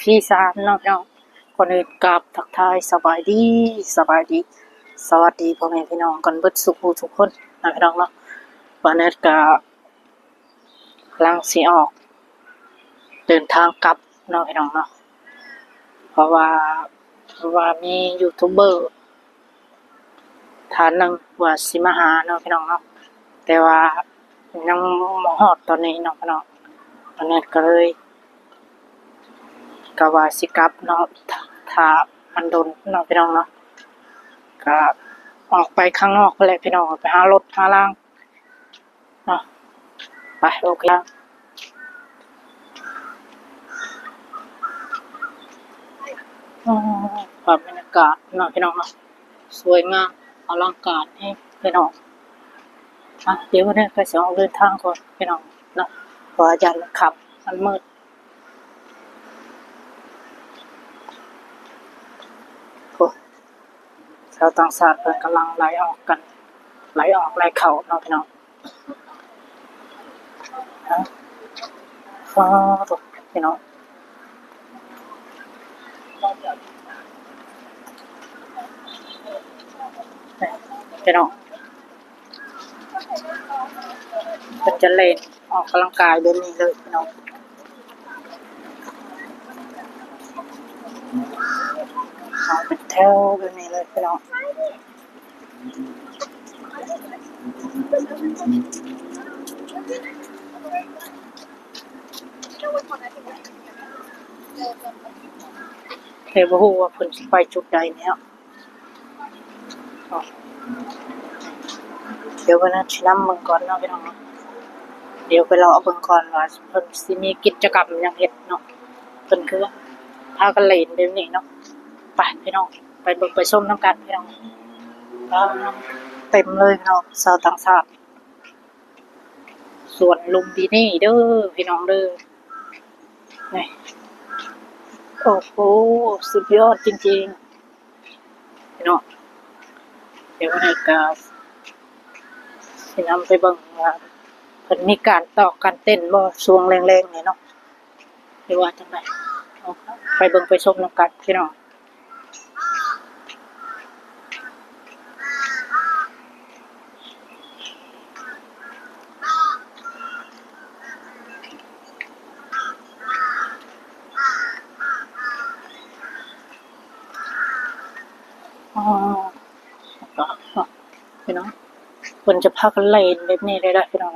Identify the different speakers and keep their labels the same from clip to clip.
Speaker 1: พี่สามเนาะพี่น้องก่อนอื่นกราบทักทายสบายดีสวัสดีพ่อแม่พี่น้องกันเบิดสุขทุกคนนะพี่น้องเนาะวันนี้ก็กำลังสิออกเดินทางกลับเนาะพี่น้องเนาะเพราะว่ามียูทูบเบอร์ท่านหนึงว่าสิมาหาเนาะพี่น้องเนาะแต่ว่ายังบ่ฮอดตอนนี้เนาะพี่น้องวันนี้ก็เลยก็ว่าสิกลับเนาะถ้ามันโดนเนาะพี่น้องเนาะก็ออกไปข้างนอกไปแหละพี่น้องไปหารถหาล่างเนาะไปโอเคภาพบรรยากาศเนาะพี่น้องเนาะสวยงามอลังการให้พี่น้องเดี๋ยววันนี้ก็จะออกเดินทางก่อนพี่น้องเนาะเพราะอาจารย์ขับมันมืดชาวต่างชาติเพิ่นกำลังไหลออกกันไหลออกไหลเข้าเนาะพี่น้องตัวพี่น้องพี่น้องเป็นจะเล่นออกกำลังกายแบบนี้เลยพี่น้องเอาเป็นแถวแบบนี้เลยพี่น้องแต่บ่ฮู้ว่าเพิ่นสิไปจุดใดแล้วเดี๋ยววันนั้นสินำเบิ่งก่อนเนาะพี่น้องเดี๋ยวไปรอเบิ่งก่อนว่าเพิ่นสิมีกิจกรรมหยังเฮ็ดเนาะเพิ่นคือพากันเล่นแบบนี้เนาะไปพี่น้องไปเบิ่งไปชมนํกันพี่น้องเต็มเลยพี่น้องชาวต่างชาติสวนลุมพินีเด้อพี่น้องเด้อนี่โอ้โหสุดยอดจริงๆพี่น้องเดี๋ยววันนี้ก็สินำไปเบิ่งว่าเพิ่นมีการต่อการเต้นบ่ช่วงแรงๆนี่เนาะหรือว่าจังได๋ไปเบิ่งไปชมนำกันพี่น้องพี่น้องเพิ่นจะพากันเล่นแบบนี้เลยเด้อพี่น้อง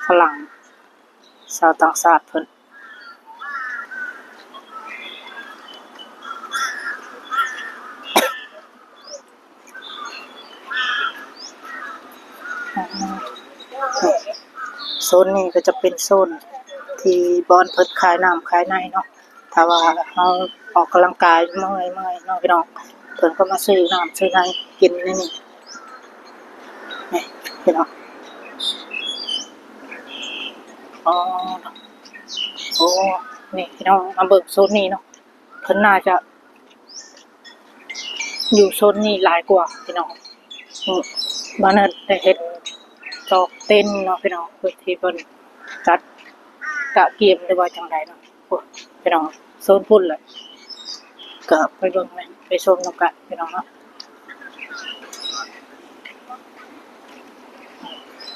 Speaker 1: ฝรั่งชาวต่างชาติเพิ่นโซนนี้ก็จะเป็นโซนที่บอนเพิ่นขายน้ำขายในเนาะถ้าว่าเฮาออกกำลังกายเมื่อยเนาะพี่น้องเพิ่นก็มาซื้อน้ำซื้อในกินในนี่พี่น้องอ๋อโอ้นี่พี่น้องมาเบิ่งโซนนี้เนาะเพิ่นน่าจะอยู่โซนนี้หลายกว่าพี่น้องบ้านนั้นได้เห็นจอกเต้นเนาะพี่น้องเพิ่นที่เพิ่นจัดกะเกมหรือว่าจังไดเนาะโอ้พี่น้องโซนพุ่นเลยก็ไปเบิ่งไปชมนำกันพี่น้องเนาะ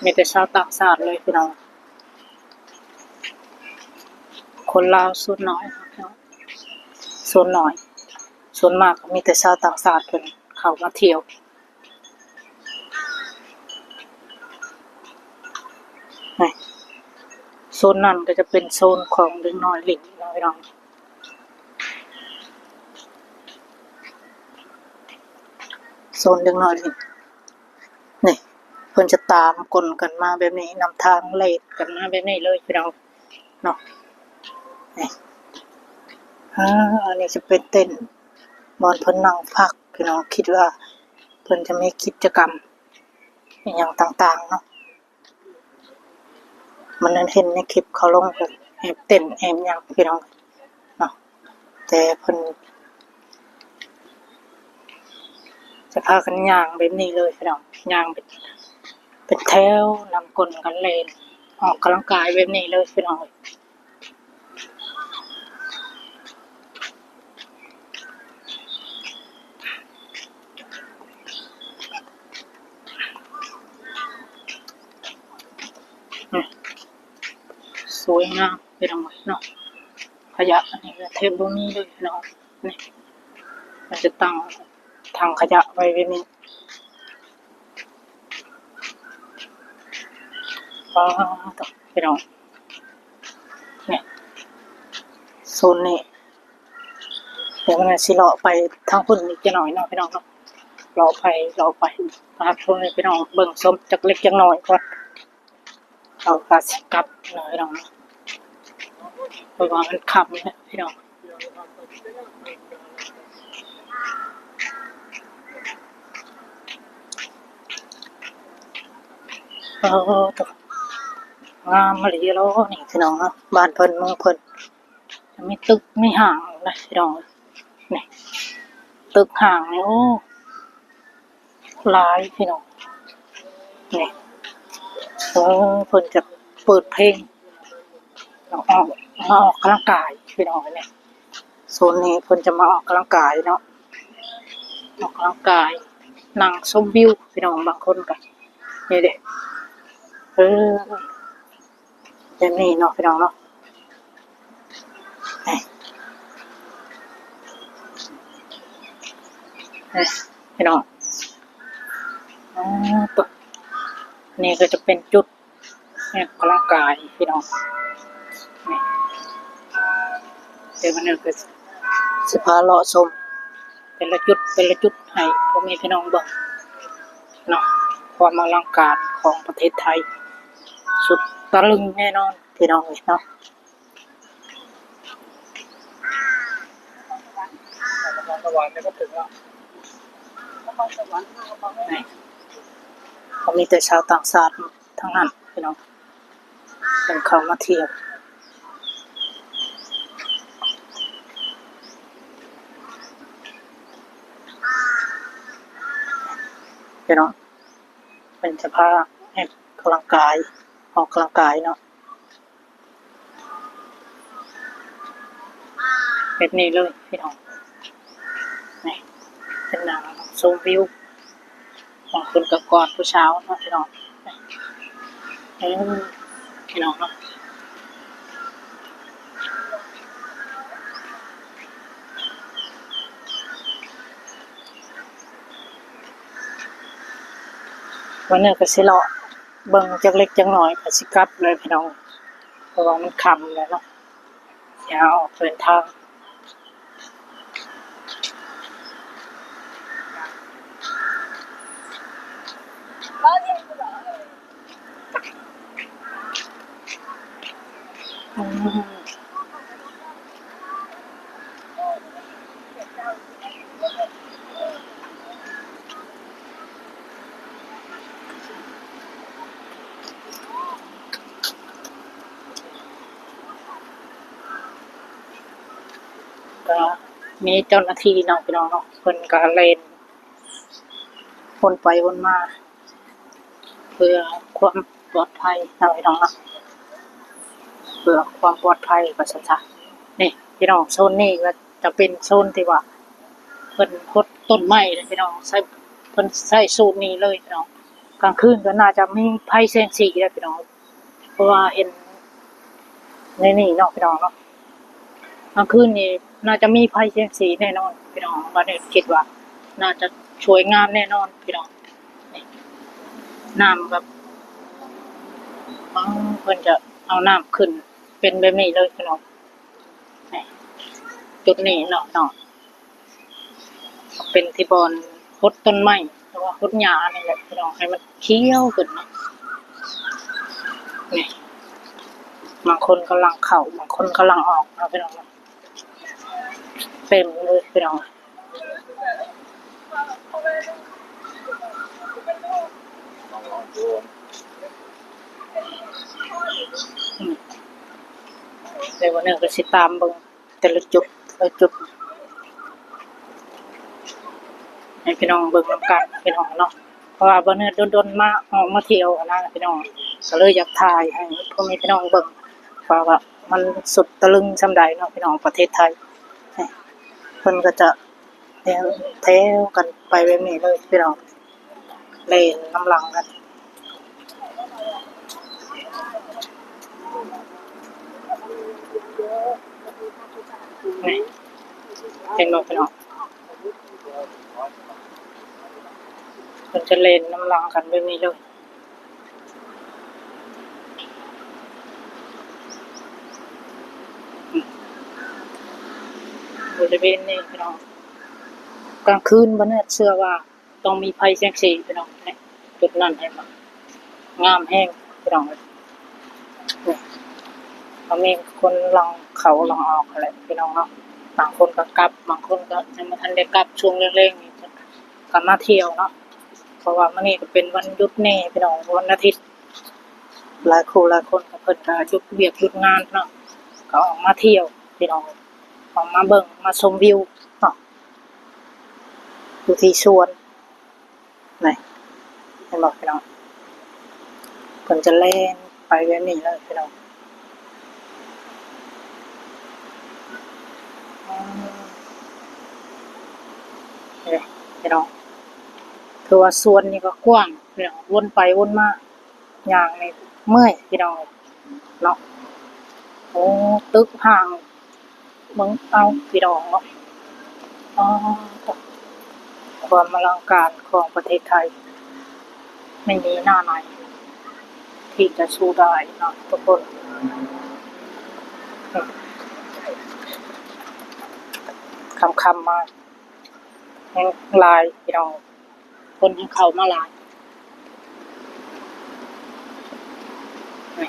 Speaker 1: มีแต่ชาวต่างชาติเลยพี่น้องคนลาวส่วนน้อยพี่น้องส่วนน้อยส่วนมากก็มีแต่ชาวต่างชาติเพิ่นเข้ามาเที่ยวนี่โซนนั้นก็จะเป็นโซนของเด็กน้อยเล่นนะพี่น้องโซนเด็กน้อยเล่นนี่เพิ่นจะตามกลกันมาแบบนี้นำทางเล่นกันมาแบบนี้เลยพี่น้องเนาะนี่อันนี้จะเป็นเต้นบอนเพิ่นนั่งพักพี่น้องคิดว่าเพิ่นจะมีกิจกรรมอหยังต่างๆเนาะมันนั้นเห็นในคลิปเขาลงเพิ่นแอบเต้นแอบหยังพี่น้องเนาะแต่เพิ่นจะพากันย่างแบบนี้เลยพี่น้องย่างเป็นแถวนำกลกันเล่นออกกำลังกายแบบนี้เลยพี่น้อง วยงามพี่น้องเนาะขยะอันนี้เทปตรงนี้เลยพี่น้องนี่มันจะตั้งถังขยะไว้ไว้นี่ต่อพี่น้องเนี่ยโซนนี้เดี๋ยวมันสิเลาะไปทางพุ่นอีกจะหน่อยเนาะพี่น้องเนาะเลาะไปมาโซนนี้พี่น้องเบิ่งส้มจักเล็กจักน้อยก่อนเอากาสิกลับเนาะพี่น้องเพราะว่ามันค่ำเนี่ยพี่น้องตัวงามมาลีแล้วนี่พี่น้องเนาะบ้านเพิ่นเมืองเพิ่นจะมีตึกมีห่างนะพี่น้องนี่ตึกห่างนี่โอ้หลายพี่น้องนี่เพิ่นจะเปิดเพลงแล้วออกกำลังกายพี่น้องเนี่ยโซนนี้เพิ่นจะมาออกกำลังกายเนาะออกกำลังกายนั่งชมวิวพี่น้องบางคนก็นี่เด้อย่างนี้เนาะพี่น้องเนาะพี่น้องตัวนี่ก็จะเป็นจุดเนี่ยกำลังกายพี่น้องนี่เดี๋ยวมันเนี่ยก็สิพาเลาะชมเป็นละจุดให้พ่อแม่พี่น้องเบิ่งเนาะความอลังการของประเทศไทยสุดตะลึงแน่นอนพี่น้องเนาะสวรรค์ก็ถึงแล้วเขามีแต่ชาวต่างชาติทั้งนั้นพี่น้องเป็นเขามาเที่ยวพี่น้องเป็นจะพาให้กำลังกายออกกำลังกายเนาะแบบนี้เลยพี่น้องนี่เป็นหนังชมวิวบางคนก็กอดผู้เช้าเนาะพี่น้องพี่น้องเนาะวันนี้ก็สิเลาะเบิ่งจักเล็กจักน้อยก็สิกลับเลยพี่น้องเพราะว่ามันค่ำแล้วเนาะอย่าออกเดินทางก็มีเจ้าหน้าที่เนาะพี่น้องเนาะเพิ่นก็เล่นวนไปวนมาเพื่อความปลอดภัยเนาะพี่น้องเนาะเพื่อความปลอดภัยก็ซะนี่พี่น้องโซนนี้ก็จะเป็นโซนที่ว่าเพิ่นพดต้นไม้เลยพี่น้องใช้เพิ่นใช้สูตรนี้เลยพี่น้องกลางคืนก็น่าจะมีไฟแสงสีแล้วพี่น้องเพราะว่าเห็นในนี่เนาะพี่น้องเนาะกลางคืนนี่น่าจะมีไฟแสงสีแน่นอนพี่น้องว่าเนี่ยคิดว่าน่าจะสวยงามแน่นอนพี่น้องนี่น้ำแบบเพิ่นจะเอาน้ำขึ้นเป็นแบบนี้เลยพี่น้องนี่จุดนี้เนาะเป็นที่บอนพดต้นไม้หรือว่าพดหญ้านี่แหละพี่น้องให้มันเขียวขึ้นเนาะนี่บางคนกำลังเข้าบางคนกำลังออกนะพี่น้องเต็มเลยพี่น้องเดี๋ยววันนี้ก็สิตามเบิ่งแต่ละจุดให้พี่น้องเบิ่งนำกันพี่น้องเนาะเพราะว่าวันนี้โดนๆมาออกมาเที่ยวนะพี่น้องก็เลยอยากถ่ายให้พ่อแม่พี่น้องเบิ่งว่ามันสุดตะลึงซำใดเนาะพี่น้องประเทศไทยเพิ่นก็จะแถวกันไปแบบนี้เลยพี่น้องเล่นน้ำหลังกัน นี่เห็นบ่พี่น้องมันจะเล่นน้ำลังกันแบบนี้เลยบริเวณนี้พี่น้องกลางคืนบ่เนี่ยเชื่อว่าต้องมีไฟแสงสีพี่น้องนี่จุดนั้นให้มางามแห้งพี่น้องนี่มันมีคนลังเขาลังออกอะไรพี่น้องเนาะบางคนก็กลับบางคนก็ยังบ่ทันได้กลับช่วงเร่งๆนี่ก็มาเที่ยวเนาะเพราะว่ามื้อนี้ก็เป็นวันหยุดแน่พี่น้องวันอาทิตย์หลายคู่หลายคนก็เพิ่นก็หยุดเวียกหยุดงานเนาะก็ออกมาเที่ยวพี่น้องออกมาเบิ่งมาชมวิวเนาะอยู่ที่สวนนี่เห็นบ่พี่น้องเพิ่นจะแล่นไปแบบนี้เลยพี่น้องนี่พี่น้องคือว่าสวนนี่ก็กว้างพี่น้องวนไปวนมาย่างนี่เมื่อยพี่น้องเนาะโอ้ตึกห่างเบิ่งเอาพี่น้องเนาะอ๋อความอลังการของประเทศไทยไม่มีหน้าไหนที่จะสู้ได้เนาะทุกคนคำมาแห่งหลายพี่น้องคนที่เข้ามาหลายนี่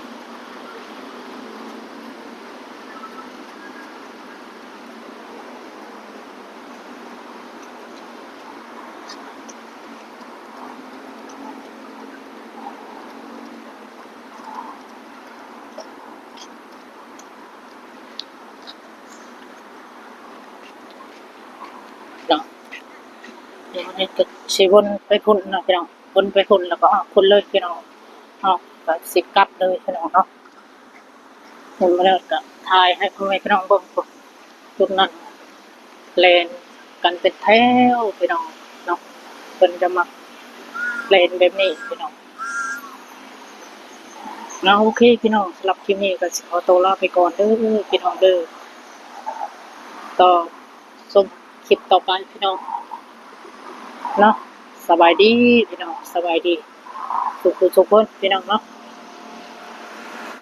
Speaker 1: เนาะเดี๋ยวนี้จะสิวนไปพุ่นเนาะพี่น้องวนไปพุ่นแล้วก็ออกพุ่นเลยพี่น้องออกก็สิกลับเลยพี่น้องเนาะเห็นมาแล้วก็ถ่ายให้พ่อแม่พี่น้องเบิ่งพุ่นจุดนั้นแล่นกันเป็นแถวพี่น้องเนาะเพิ่นจะมาแล่นแบบนี้พี่น้องเนาะโอเคพี่น้องสำหรับคลิปนี้ก็สิขอตัวลาไปก่อนเด้อพี่น้องเด้อต่อชมคลิปต่อไปพี่น้องเนาะสบายดีพี่น้องสบายดีทุกคนพี่น้องเนาะ